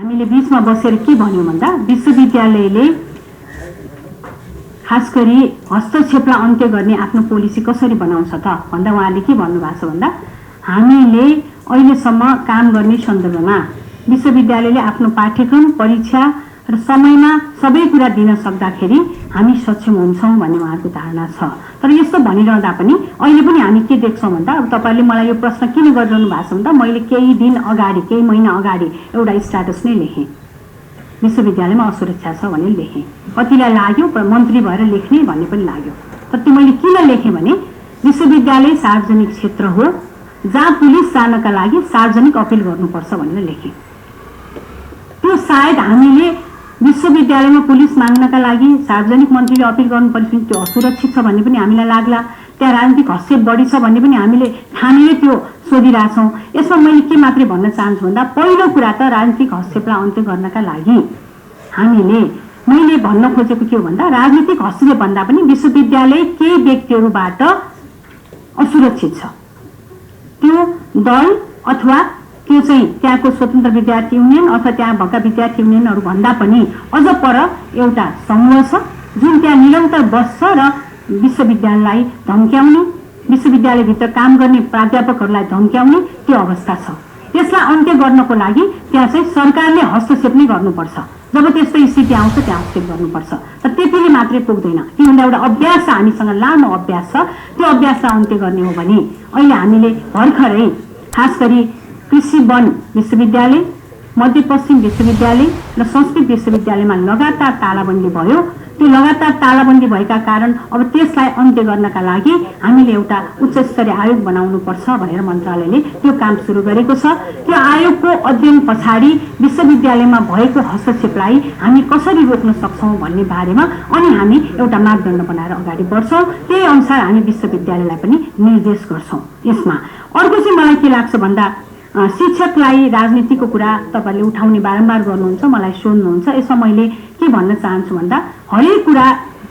हामीले बीचमा बसेर के भन्यौं भन्दा विश्वविद्यालयले खास गरी हस्तक्षेपलाई अन्त्य गर्ने आफ्नो पोलिसी कसरी बनाउँछ त भन्दा उहाँले के भन्नुभएको छ भन्दा हामीले अहिलेसम्म काम गर्ने सन्दर्भमा विश्वविद्यालयले आफ्नो पाठ्यक्रम परीक्षा र समयमा सबै कुरा दिन सक्दाखेरि हामी सक्षम हुन्छौं भन्ने उहाँको धारणा छ। तर यस्तो भनिरहँदा पनि अहिले पनि हामी के देख्छौं भन्दा अब तपाईले मलाई यो प्रश्न किन गरिरहनु भएको छ भन्दा मैले केही दिन अगाडि केही महिना अगाडि एउटा स्ट्याटस नै लेखेँ, विश्वविद्यालयमा असुरक्षा छ भनेर लेखेँ। कतिलाई लाग्यो मन्त्री भएर लेख्ने भन्ने पनि लाग्यो, तर त्यो मैले किन लेखेँ भने विश्वविद्यालय सार्वजनिक क्षेत्र हो जहाँ पुलिस जानका लागि सार्वजनिक अपिल गर्नुपर्छ भनेर लेखेँ। त्यो सायद हामीले विश्वविद्यालयमा पुलिस माग्नका लागि सार्वजनिक मन्त्रीले अपिल गर्नुपर्छ भने त्यो असुरक्षित छ भन्ने पनि हामीलाई लाग्ला, त्यहाँ राजनीतिक हस्तक्षेप बढी छ भन्ने पनि हामीले ठानेर त्यो सोधिरहेछौँ। यसमा मैले के मात्रै भन्न चाहन्छु भन्दा पहिलो कुरा त राजनीतिक हस्तक्षेपलाई अन्त्य गर्नका लागि मैले भन्न खोजेको के हो भन्दा राजनीतिक हस्तक्षेप भन्दा पनि विश्वविद्यालय केही व्यक्तिहरूबाट असुरक्षित छ। त्यो दल अथवा त्यो चाहिँ त्यहाँको स्वतन्त्र विद्यार्थी युनियन अथवा त्यहाँ भएका विद्यार्थी युनियनहरू भन्दा पनि अझ पर एउटा समूह छ जुन त्यहाँ निरन्तर बस्छ र विश्वविद्यालयलाई धम्क्याउने, विश्वविद्यालयभित्र काम गर्ने प्राध्यापकहरूलाई धम्क्याउने त्यो अवस्था छ। यसलाई अन्त्य गर्नको लागि त्यहाँ चाहिँ सरकारले हस्तक्षेप नै गर्नुपर्छ। जब त्यस्तो स्थिति आउँछ त्यहाँ हस्तक्षेप गर्नुपर्छ। तर त्यतिले मात्रै पुग्दैन, किनभने एउटा अभ्यास छ, हामीसँग लामो अभ्यास छ। त्यो अभ्यासलाई अन्त्य गर्ने हो भने अहिले हामीले भर्खरै खास गरी कृषि वन विश्वविद्यालय, मध्यपश्चिम विश्वविद्यालय र संस्कृत विश्वविद्यालयमा लगातार तालाबन्दी भयो। त्यो लगातार तालाबन्दी भएका कारण अब त्यसलाई अन्त्य गर्नका लागि हामीले एउटा उच्च स्तरीय आयोग बनाउनु पर्छ भनेर मन्त्रालयले त्यो काम सुरु गरेको छ। त्यो आयोगको अध्ययन पछाडि विश्वविद्यालयमा भएको हस्तक्षेपलाई हामी कसरी रोक्न सक्छौं भन्ने बारेमा अनि हामी एउटा मापदण्ड बनाएर अगाडि बढ्छौं। त्यही अनुसार हामी विश्वविद्यालयलाई पनि निर्देश गर्छौं। यसमा अर्को चाहिँ मलाई के लाग्छ भन्दा शिक्षकलाई राजनीतिको कुरा तपाईले उठाउने बारम्बार गर्नुहुन्छ, मलाई सोध्नुहुन्छ। यसमा मैले के भन्न चाहन्छु भन्दा हरेक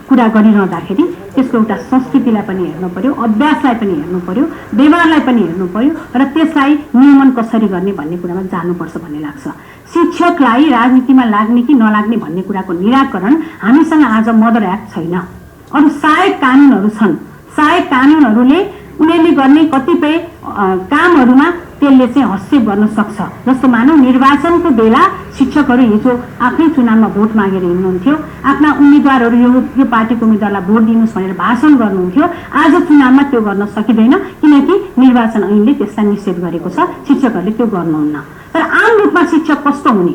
कुरा गरिरहँदाखेरि त्यसको एउटा संस्कृतिलाई पनि हेर्नु पर्यो, अभ्यासलाई पनि हेर्नु पर्यो, व्यवहारलाई पनि हेर्नु पर्यो र त्यसलाई नियमन कसरी गर्ने भन्ने कुरामा जानुपर्छ भन्ने लाग्छ। शिक्षकलाई राजनीतिमा लाग्ने कि नलाग्ने भन्ने कुराको निराकरण हामीसँग आज मदर एक्ट छैन। अरू सहायक कानुनहरू छन्। सहायक कानुनहरूले उनीहरूले गर्ने कतिपय कामहरूमा त्यसले चाहिँ हस्तक्षेप गर्न सक्छ। जस्तो मानौ निर्वाचनको बेला शिक्षकहरू हिजो आफ्नै चुनावमा भोट मागेर हिँड्नुहुन्थ्यो, आफ्ना उम्मेदवारहरू यो पार्टीको उम्मेदवारलाई भोट दिनुहोस् भनेर भाषण गर्नुहुन्थ्यो। आज चुनावमा त्यो गर्न सकिँदैन किनकि निर्वाचन ऐनले त्यसलाई निषेध गरेको छ। शिक्षकहरूले त्यो गर्नुहुन्न। तर आम रूपमा शिक्षक कस्तो हुने,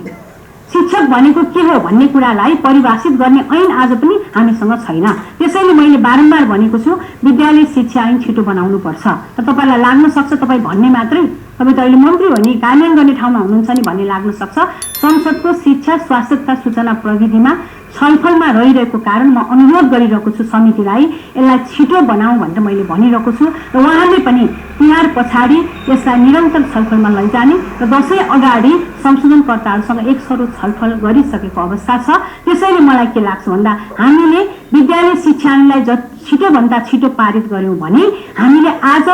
शिक्षक भनेको के हो भन्ने कुरालाई परिभाषित गर्ने ऐन आज पनि हामीसँग छैन। त्यसैले मैले बारम्बार भनेको छु विद्यालय शिक्षा ऐन छिटो बनाउनु पर्छ। तर तपाईलाई लाग्न सक्छ तपाई भन्ने मात्रै, तपाई त अहिले मन्त्री हो नि, कार्यान्वयन गर्ने ठाउँमा हुनुहुन्छ नि भन्ने लाग्न सक्छ। संसदको शिक्षा स्वास्थ्य तथा सूचना प्रविधिमा छलफलमा रहिरहेको कारण म अनुरोध गरिरहेको छु समितिलाई यसलाई छिटो बनाऊ भनेर मैले भनिरहेको छु र उहाँले पनि तिहार पछाडि यसलाई निरन्तर छलफलमा लैजाने र दशैं अगाडि संशोधनकर्ताहरूसँग एक सरो छलफल गरिसकेको अवस्था छ। त्यसैले मलाई के लाग्छ भन्दा हामीले विद्यालय शिक्षा ऐनलाई छिटोभन्दा छिटो पारित गर्यौं भने हामीले आज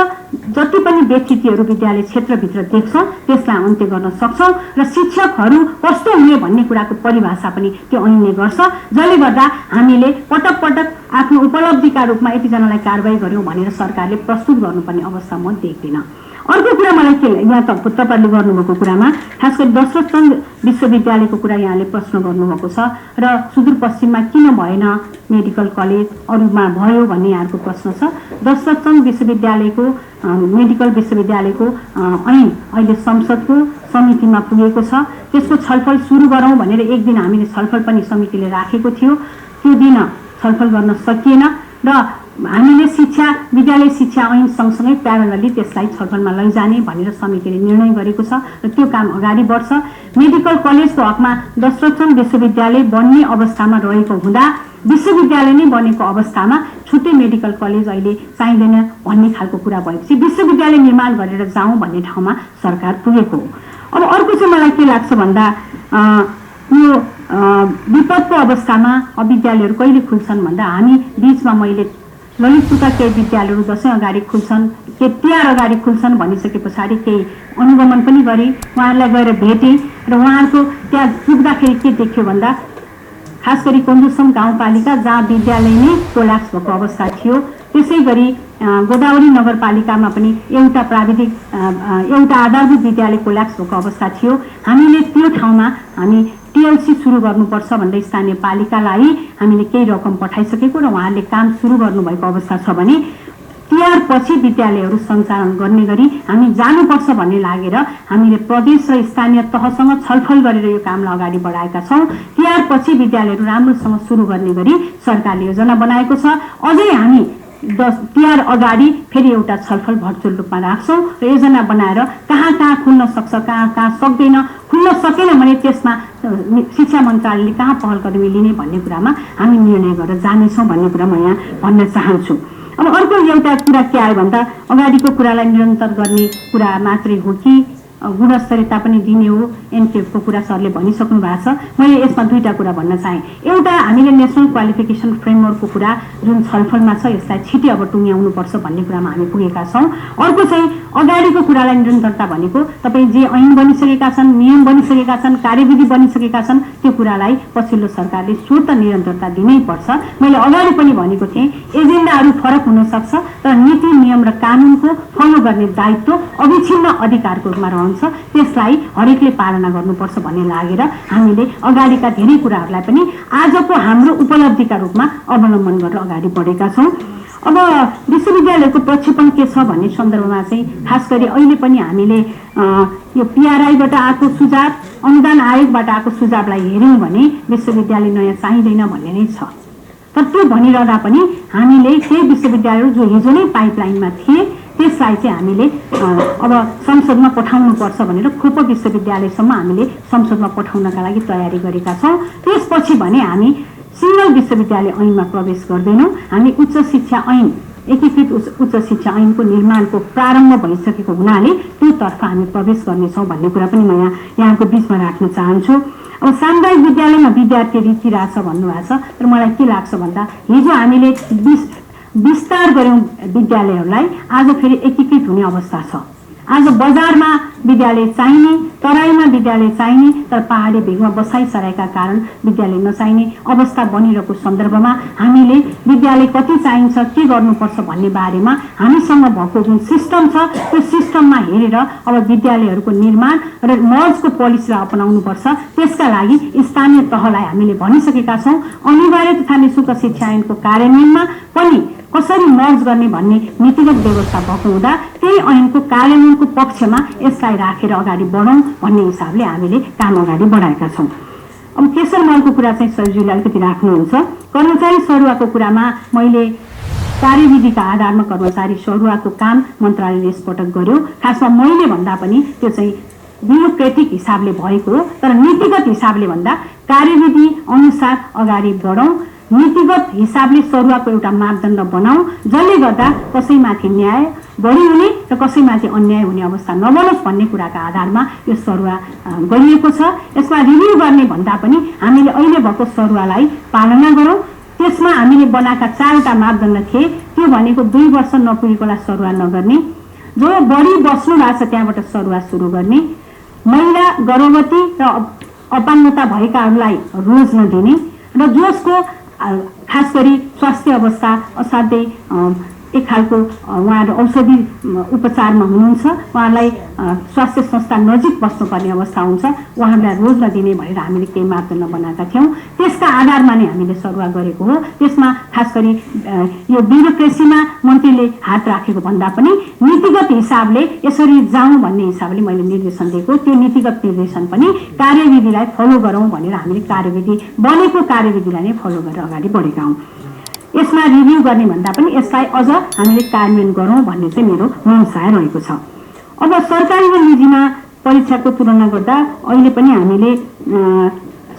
जति पनि व्यक्तित्वहरू विद्यालय क्षेत्रभित्र देख्छौं त्यसलाई अन्त्य गर्न सक्छौं र शिक्षकहरू कस्तो हुने भन्ने कुराको परिभाषा पनि त्यो ऐनले गर्छ, जसले गर्दा हामीले पटक पटक आफ्नो उपलब्धिका रूपमा यतिजनालाई कारबाही गर्यौं भनेर सरकारले प्रस्तुत गर्नुपर्ने अवस्था म देख्दिनँ। अर्को कुरा मलाई के यहाँ तपाईहरुले गर्नुभएको कुरामा खास गरी दशरथचन्द विश्वविद्यालयको कुरा यहाँले प्रश्न गर्नुभएको छ र सुदूरपश्चिममा किन भएन मेडिकल कलेज, अरूमा भयो भन्ने यहाँको प्रश्न छ। दशरथचन्द विश्वविद्यालयको मेडिकल विश्वविद्यालयको ऐन अहिले संसदको समितिमा पुगेको छ। त्यसको छलफल सुरु गरौँ भनेर एक दिन हामीले छलफल पनि समितिले राखेको थियो। त्यो दिन छलफल गर्न सकिएन र हामीले विद्यालय शिक्षा ऐन सँगसँगै प्यारलली त्यसलाई छलफलमा लैजाने भनेर समितिले निर्णय गरेको छ र त्यो काम अगाडि बढ्छ। मेडिकल कलेजको हकमा दशरथचन्द विश्वविद्यालय बन्ने अवस्थामा रहेको हुँदा विश्वविद्यालय नै बनेको अवस्थामा छुट्टै मेडिकल कलेज अहिले चाहिँदैन भन्ने खालको कुरा भएपछि विश्वविद्यालय निर्माण गरेर जाउँ भन्ने ठाउँमा सरकार पुगेको हो। अब अर्को चाहिँ मलाई के लाग्छ भन्दा यो विपदको अवस्थामा विद्यालयहरू कहिले खुल्छन् भन्दा हामी बीचमा मैले ललितपुरका केही विद्यालयहरू दशैं अगाडि खुल्छन्, केही तिहार अगाडि खुल्छन् भनिसके पछाडि केही अनुगमन पनि गरे, उहाँहरूलाई गएर भेटे र उहाँहरूको त्यहाँ हेर्दाखेरि के देख्यो भन्दा खास गरी कन्दुसम गाउँपालिका जहाँ विद्यालय नै कोल्याप्स भएको अवस्था थियो, त्यसै गरी गोदावरी नगरपालिकामा पनि एउटा आधारभूत विद्यालय कोल्याप्स भएको अवस्था थियो। हामीले त्यो ठाउँमा हामी टिएलसी सुरु गर्नुपर्छ भन्दै स्थानीय पालिकालाई हामीले केही रकम पठाइसकेको र उहाँहरूले काम सुरु गर्नुभएको अवस्था छ भने तिहार पछि विद्यालयहरू सञ्चालन गर्ने गरी हामी जानुपर्छ भन्ने लागेर हामीले प्रदेश र स्थानीय तहसँग छलफल गरेर यो कामलाई अगाडि बढाएका छौँ। तिहार पछि विद्यालयहरू राम्रोसँग सुरु गर्ने गरी सरकारले योजना बनाएको छ। अझै हामी तिहार अगाडि फेरि एउटा छलफल भर्चुअल रूपमा राख्छौँ र योजना बनाएर कहाँ कहाँ खुल्न सक्छ, कहाँ कहाँ सक्दैन, खुल्न सकेन भने त्यसमा शिक्षा मन्त्रालयले कहाँ पहल कदमी लिने भन्ने कुरामा हामी निर्णय गरेर जानेछौँ भन्ने कुरा म यहाँ भन्न चाहन्छु। अब अर्को एउटा कुरा के आयो भन्दा अगाडिको कुरालाई निरन्तर गर्ने कुरा मात्रै हो कि गुणस्तरीयता पनि दिने हो, एनकेएफको कुरा सरले भनिसक्नु भएको छ। मैले यसमा दुईटा कुरा भन्न चाहेँ। एउटा हामीले नेसनल क्वालिफिकेसन फ्रेमवर्कको कुरा जुन छलफलमा छ यसलाई छिटै अब टुङ्ग्याउनुपर्छ भन्ने कुरामा हामी पुगेका छौँ। अर्को चाहिँ अगाडिको कुरालाई निरन्तरता भनेको तपाईँ जे ऐन बनिसकेका छन्, नियम बनिसकेका छन्, कार्यविधि बनिसकेका छन् त्यो कुरालाई पछिल्लो सरकारले स्वतः निरन्तरता दिनै पर्छ। मैले अगाडि पनि भनेको थिएँ एजेन्डाहरू फरक हुन सक्छ तर नीति नियम र कानुनको फलो गर्ने दायित्व अविच्छिन्न अधिकारको रूपमा रहन्छ, त्यसलाई हरेकले पालना गर्नुपर्छ भन्ने लागेर हामीले अगाडिका धेरै कुराहरूलाई पनि आजको हाम्रो उपलब्धिका रूपमा अवलम्बन गरेर अगाडि बढेका छौँ। अब विश्वविद्यालयको प्रक्षेपण के छ भन्ने सन्दर्भमा चाहिँ खास गरी अहिले पनि हामीले यो पिआरआईबाट आएको सुझाव, अनुदान आयोगबाट आएको सुझावलाई हेऱ्यौँ भने विश्वविद्यालय नयाँ चाहिँदैन भन्ने नै छ। तर त्यो भनिरहँदा पनि हामीले केही विश्वविद्यालयहरू जो हिजो नै पाइपलाइनमा थिए त्यसलाई चाहिँ हामीले अब संसदमा पठाउनुपर्छ भनेर खोप विश्वविद्यालयसम्म हामीले संसदमा पठाउनका लागि तयारी गरेका छौँ। त्यसपछि भने हामी सिङ्गल विश्वविद्यालय ऐनमा प्रवेश गर्दैनौँ। हामी उच्च शिक्षा ऐन, एकीकृत उच्च शिक्षा ऐनको निर्माणको प्रारम्भ भइसकेको हुनाले त्योतर्फ हामी प्रवेश गर्नेछौँ भन्ने कुरा पनि म यहाँको बिचमा राख्न चाहन्छु। अब सामुदायिक विद्यालयमा विद्यार्थी रुचि रहेछ भन्नुभएको छ, तर मलाई के लाग्छ भन्दा हिजो हामीले विस्तार गऱ्यौँ विद्यालयहरूलाई, आज फेरि एकीकृत हुने अवस्था छ। आज बजारमा विद्यालय चाहिने, तराईमा विद्यालय चाहिने तर पहाडी भेगमा बसाइसरेका कारण विद्यालय नचाहिने अवस्था बनिरहेको सन्दर्भमा हामीले विद्यालय कति चाहिन्छ, के गर्नुपर्छ भन्ने बारेमा हामीसँग भएको जुन सिस्टम छ त्यो सिस्टममा हेरेर अब विद्यालयहरूको निर्माण र मर्जको पोलिसीलाई अपनाउनुपर्छ। त्यसका लागि स्थानीय तहलाई हामीले भनिसकेका छौँ। अनिवार्य तथा निःशुल्क शिक्षा ऐनको कार्यान्वयनमा पनि कसरी मर्ज गर्ने भन्ने नीतिगत व्यवस्था भएको हुँदा त्यही ऐनको कार्यान्वयनको पक्षमा यसलाई राखेर अगाडि बढौँ भन्ने हिसाबले हामीले काम अगाडि बढाएका छौँ। अब केशर मलको कुरा चाहिँ सरज्यूले अलिकति राख्नुहुन्छ। कर्मचारी सरुवाको कुरामा मैले कार्यविधिका आधारमा कर्मचारी सरुवाको काम मन्त्रालयले यसपटक गर्यो। खासमा मैले भन्दा पनि त्यो चाहिँ ब्युरोक्रेटिक हिसाबले भएको हो, तर नीतिगत हिसाबले भन्दा कार्यविधि अनुसार अगाडि बढौँ, नीतिगत हिसाबले सरुवाको एउटा मापदण्ड बनाऊ जसले गर्दा कसैमाथि न्याय बढी हुने र कसैमाथि अन्याय हुने अवस्था नबनोस् भन्ने कुराका आधारमा यो सरुवा गरिएको छ। यसमा रिभ्यू गर्ने भन्दा पनि हामीले अहिले भएको सरुवालाई पालना गरौँ। त्यसमा हामीले बनाएका 4वटा मापदण्ड थिए, त्यो भनेको 2 वर्ष नपुगेकोलाई सरुवा नगर्ने, जो बढी बस्नु भएको छ त्यहाँबाट सरुवा सुरु गर्ने, महिला गर्भवती र अपाङ्गता भएकाहरूलाई रोज नदिने र जसको खास गरी स्वास्थ्य अवस्था असाध्यै एक खालको उहाँहरू औषधि उपचारमा हुनुहुन्छ, उहाँलाई स्वास्थ्य संस्था नजिक बस्नुपर्ने अवस्था हुन्छ, उहाँहरूलाई रोज नदिने भनेर हामीले केही मापदण्ड बनाएका थियौँ। त्यसका आधारमा नै हामीले सरुवा गरेको हो। त्यसमा खास गरी यो ब्युरोक्रेसीमा मन्त्रीले हात राखेको भन्दा पनि नीतिगत हिसाबले यसरी जाउँ भन्ने हिसाबले मैले निर्देशन दिएको, त्यो नीतिगत निर्देशन पनि कार्यविधिलाई फलो गरौँ भनेर हामीले कार्यविधि बनेको कार्यविधिलाई नै फलो गरेर अगाडि बढेका हौँ। यसमा रिभ्यू गर्ने भन्दा पनि यसलाई अझ हामीले कार्यान्वयन गरौँ भन्ने चाहिँ मेरो मनसाय रहेको छ। अब सरकारी र निजीमा परीक्षाको तुलना गर्दा अहिले पनि हामीले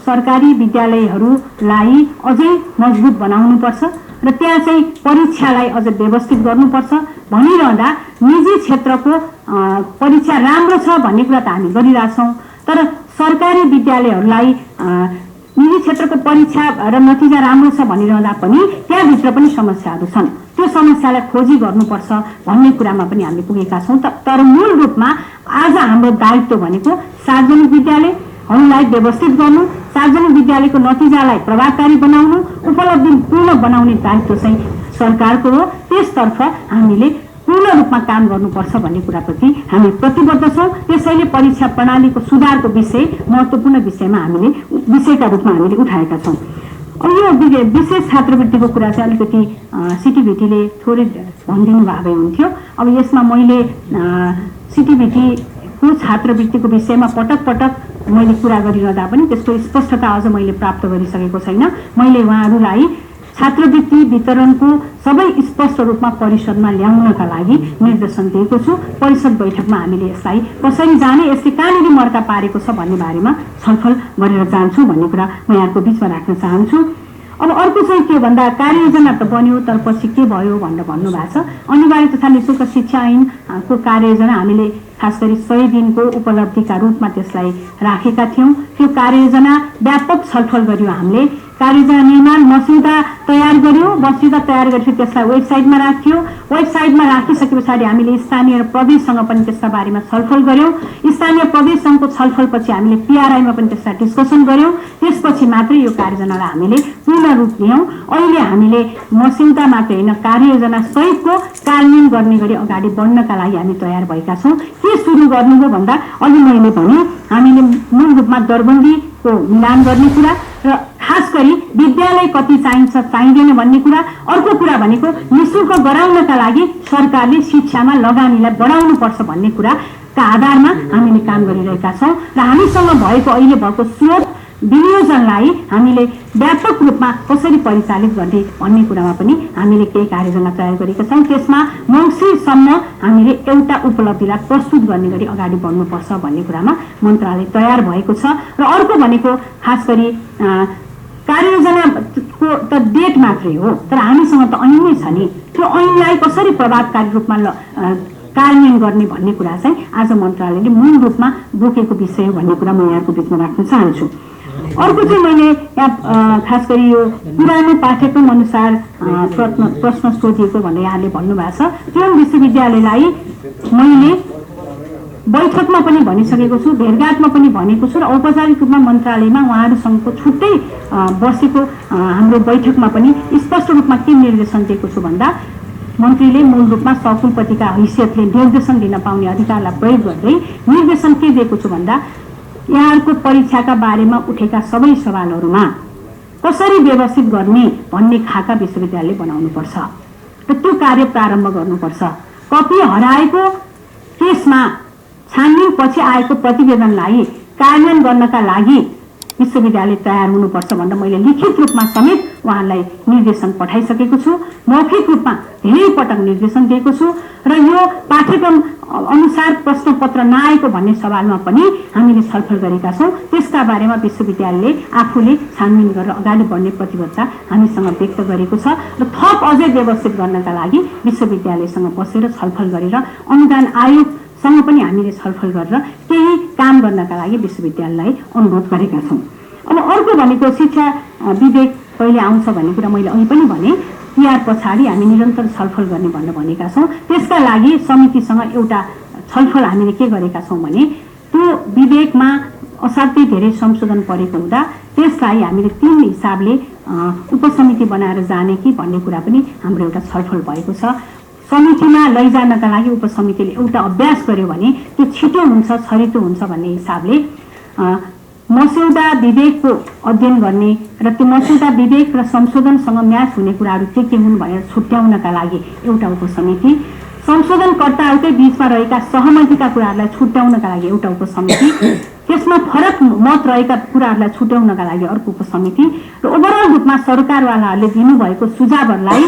सरकारी विद्यालयहरूलाई अझै मजबुत बनाउनुपर्छ र त्यहाँ चाहिँ परीक्षालाई अझ व्यवस्थित गर्नुपर्छ भनिरहँदा निजी क्षेत्रको परीक्षा राम्रो छ भन्ने कुरा त हामी गरिरहेछौँ, तर सरकारी विद्यालयहरूलाई निजी क्षेत्रको परीक्षा र नतिजा राम्रो छ भनिरहँदा पनि त्यहाँभित्र पनि समस्याहरू छन्। त्यो समस्यालाई खोजी गर्नुपर्छ भन्ने कुरामा पनि हामी पुगेका छौँ। तर मूल रूपमा आज हाम्रो दायित्व भनेको सार्वजनिक विद्यालयहरूलाई व्यवस्थित गर्नु, सार्वजनिक विद्यालयको नतिजालाई प्रभावकारी बनाउनु, उपलब्धिपूर्ण बनाउने दायित्व चाहिँ सरकारको हो। त्यसतर्फ हामीले पूर्ण रूपमा काम गर्नुपर्छ भन्ने कुराप्रति हामी प्रतिबद्ध छौँ। त्यसैले परीक्षा प्रणालीको सुधारको विषय महत्त्वपूर्ण विषयमा हामीले विषयका रूपमा हामीले उठाएका छौँ। अब यो विशेष छात्रवृत्तिको कुरा चाहिँ अलिकति सिटिभिटीले थोरै भनिदिनु भए भए हुन्थ्यो। अब यसमा मैले सिटिभिटीको छात्रवृत्तिको विषयमा पटक पटक मैले कुरा गरिरहँदा पनि त्यसको स्पष्टता अझ मैले प्राप्त गरिसकेको छैन। मैले उहाँहरूलाई छात्रवृत्ति वितरणको सबै स्पष्ट रूपमा परिषदमा ल्याउनका लागि निर्देशन दिएको छु। परिषद बैठकमा हामीले यसलाई कसरी जाने, यसले कहाँनिर मर्का पारेको छ भन्ने बारेमा छलफल गरेर जान्छु भन्ने कुरा म यहाँको बिचमा राख्न चाहन्छु। अब अर्को चाहिँ के भन्दा कार्ययोजना त बन्यो तर पछि के भयो भनेर भन्नुभएको छ। अनिवार्य तथा निःशुल्क शिक्षा ऐनको कार्ययोजना हामीले खास गरी 100 दिनको उपलब्धिका रूपमा त्यसलाई राखेका थियौँ। त्यो कार्ययोजना व्यापक छलफल गर्यो हामीले। कार्ययोजना निर्माण मस्यौदा तयार गर्यो। मस्यौदा तयार गरेपछि त्यसलाई वेबसाइटमा राख्यो। वेबसाइटमा राखिसके पछाडि हामीले स्थानीय र प्रदेशसँग पनि त्यसका बारेमा छलफल गर्यौँ। स्थानीय प्रदेशसँगको छलफलपछि हामीले पिआरआईमा पनि त्यसलाई डिस्कसन गर्यौँ। त्यसपछि मात्रै यो कार्ययोजनालाई हामीले पूर्ण रूप दियौँ। अहिले हामीले मस्यौदा मात्रै होइन कार्ययोजना सहितको कार्यान्वयन गर्ने गरी अगाडि बढ्नका लागि हामी तयार भएका छौँ। के सुरु गर्नु हो भन्दा अघि मैले भने हामीले मूल रूपमा दरबन्दीको मिलान गर्ने कुरा र खास गरी विद्यालय कति चाहिन्छ चाहिँदैन भन्ने कुरा। अर्को कुरा भनेको निःशुल्क गराउनका लागि सरकारले शिक्षामा लगानीलाई बढाउनुपर्छ भन्ने कुराका आधारमा हामीले काम गरिरहेका छौँ र हामीसँग भएको अहिले भएको स्रोत विनियोजनलाई हामीले व्यापक रूपमा कसरी परिचालित गर्ने भन्ने कुरामा पनि हामीले केही कार्ययोजना तयार गरेका छौँ। त्यसमा मङ्सिरसम्म हामीले एउटा उपलब्धिलाई प्रस्तुत गर्ने गरी अगाडि बढ्नुपर्छ भन्ने कुरामा मन्त्रालय तयार भएको छ। र अर्को भनेको खास गरी कार्ययोजनाको त डेट मात्रै हो तर हामीसँग त ऐन नै छ नि। त्यो ऐनलाई कसरी प्रभावकारी रूपमा कार्यान्वयन गर्ने भन्ने कुरा चाहिँ आज मन्त्रालयले मूल रूपमा बोकेको विषय हो भन्ने कुरा म यहाँको बिचमा राख्न चाहन्छु। अर्को चाहिँ मैले यहाँ खास गरी यो पुरानो पाठ्यक्रम अनुसार प्रश्न सोधिएको भनेर यहाँले भन्नुभएको छ। त्यो विश्वविद्यालयलाई मैले बैठकमा पनि भनिसकेको छु, भेटघाटमा पनि भनेको छु र औपचारिक रूपमा मन्त्रालयमा उहाँहरूसँगको छुट्टै बसेको हाम्रो बैठकमा पनि स्पष्ट रूपमा के निर्देशन दिएको छु भन्दा मन्त्रीले मूल रूपमा सकुलपतिका हैसियतले निर्देशन दिन पाउने अधिकारलाई प्रयोग गर्दै निर्देशन के दिएको छु भन्दा यहाँहरूको परीक्षाका बारेमा उठेका सबै सवालहरूमा कसरी व्यवस्थित गर्ने भन्ने खाका विश्वविद्यालयले बनाउनुपर्छ र त्यो कार्य प्रारम्भ गर्नुपर्छ। कपी हराएको केसमा छानबिन पछि आएको प्रतिवेदनलाई कार्यान्वयन गर्नका लागि विश्वविद्यालय तयार हुनुपर्छ भनेर मैले लिखित रूपमा समेत उहाँलाई निर्देशन पठाइसकेको छु। मौखिक रूपमा धेरै पटक निर्देशन दिएको छु र यो पाठ्यक्रम अनुसार प्रश्नपत्र नआएको भन्ने सवालमा पनि हामीले छलफल गरेका छौँ। त्यसका बारेमा विश्वविद्यालयले आफूले छानबिन गरेर अगाडि बढ्ने प्रतिबद्धता हामीसँग व्यक्त गरेको छ र थप अझै व्यवस्थित गर्नका लागि विश्वविद्यालयसँग बसेर छलफल गरेर अनुदान आयोगसँग पनि हामीले छलफल गरेर केही काम गर्नका लागि विश्वविद्यालयलाई अनुरोध गरेका छौँ। अब अर्को भनेको शिक्षा विधेयक कहिले आउँछ भन्ने कुरा मैले अघि पनि भने। तिहार पछाडि हामी निरन्तर छलफल गर्ने भनेर भनेका छौँ। त्यसका लागि समितिसँग एउटा छलफल हामीले के गरेका छौँ भने त्यो विधेयकमा असाध्यै धेरै संशोधन परेको हुँदा त्यसलाई हामीले 3 हिसाबले उपसमिति बनाएर जाने कि भन्ने कुरा पनि हाम्रो एउटा छलफल भएको छ। समितिमा लैजानका लागि उपसमितिले एउटा अभ्यास गर्यो भने त्यो छिटो हुन्छ, छरितो हुन्छ भन्ने हिसाबले मस्यौदा विधेयकको अध्ययन गर्ने र त्यो मस्यौदा विधेयक र संशोधनसँग म्याच हुने कुराहरू के हुन् भनेर छुट्याउनका लागि एउटा उपसमिति, संशोधनकर्ताहरूकै बीचमा रहेका सहमतिका कुराहरूलाई छुट्याउनका लागि एउटा उपसमिति, त्यसमा फरक मत रहेका कुराहरूलाई छुट्याउनका लागि अर्को उपसमिति र ओभरअल रूपमा सरकारवालाहरूले दिनुभएको सुझावहरूलाई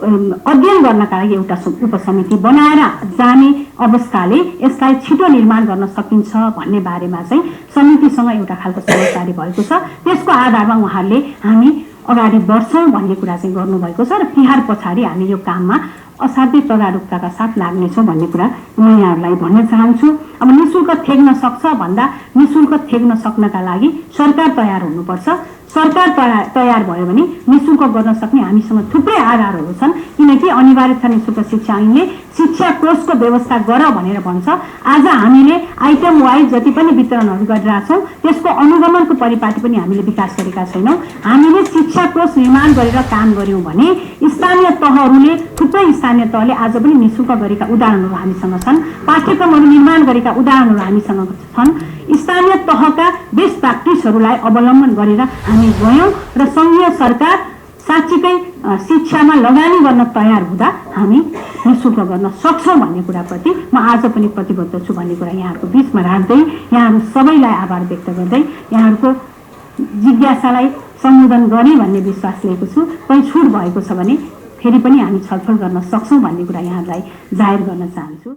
अध्ययन गर्नका लागि एउटा उपसमिति बनाएर जाने अवस्थाले यसलाई छिटो निर्माण गर्न सकिन्छ भन्ने बारेमा चाहिँ समितिसँग एउटा खालको समझदारी भएको छ। त्यसको आधारमा उहाँहरूले हामी अगाडि बढ्छौँ भन्ने कुरा चाहिँ गर्नुभएको छ र तिहार पछाडि हामी यो काममा असाध्यै तदारुकताका साथ लाग्नेछौँ भन्ने कुरा म यहाँहरूलाई भन्न चाहन्छु। अब निःशुल्क थेग्न सक्छ भन्दा निःशुल्क थेग्न सक्नका लागि सरकार तयार हुनुपर्छ। सरकार तयार भयो भने निःशुल्क गर्न सक्ने हामीसँग थुप्रै आधारहरू छन्। किनकि अनिवार्य छ निःशुल्क शिक्षा ऐनले शिक्षा कोषको व्यवस्था गर भनेर भन्छ। आज हामीले आइटम वाइज जति पनि वितरणहरू गरिरहेछौँ त्यसको अनुगमनको परिपाटी पनि हामीले विकास गरेका छैनौँ। हामीले शिक्षा कोष निर्माण गरेर काम गर्यौँ भने स्थानीय तहहरूले थुप्रै स्थानीय तहले आज पनि निःशुल्क गरेका उदाहरणहरू हामीसँग छन्। पाठ्यक्रमहरू निर्माण गरेका उदाहरणहरू हामीसँग छन्। स्थानीय तहका बेस्ट प्र्याक्टिसहरूलाई अवलम्बन गरेर हामी गयौँ र सङ्घीय सरकार साँच्चीकै शिक्षामा लगानी गर्न तयार हुँदा हामी निःशुल्क गर्न सक्छौँ भन्ने कुराप्रति म आज पनि प्रतिबद्ध छु भन्ने कुरा यहाँहरूको बिचमा राख्दै यहाँहरू सबैलाई आभार व्यक्त गर्दै यहाँहरूको जिज्ञासालाई सम्बोधन गरेँ भन्ने विश्वास लिएको छु। कहीँ छुट भएको छ भने फेरि पनि हामी छलफल गर्न सक्छौँ भन्ने कुरा यहाँहरूलाई जाहेर गर्न चाहन्छु।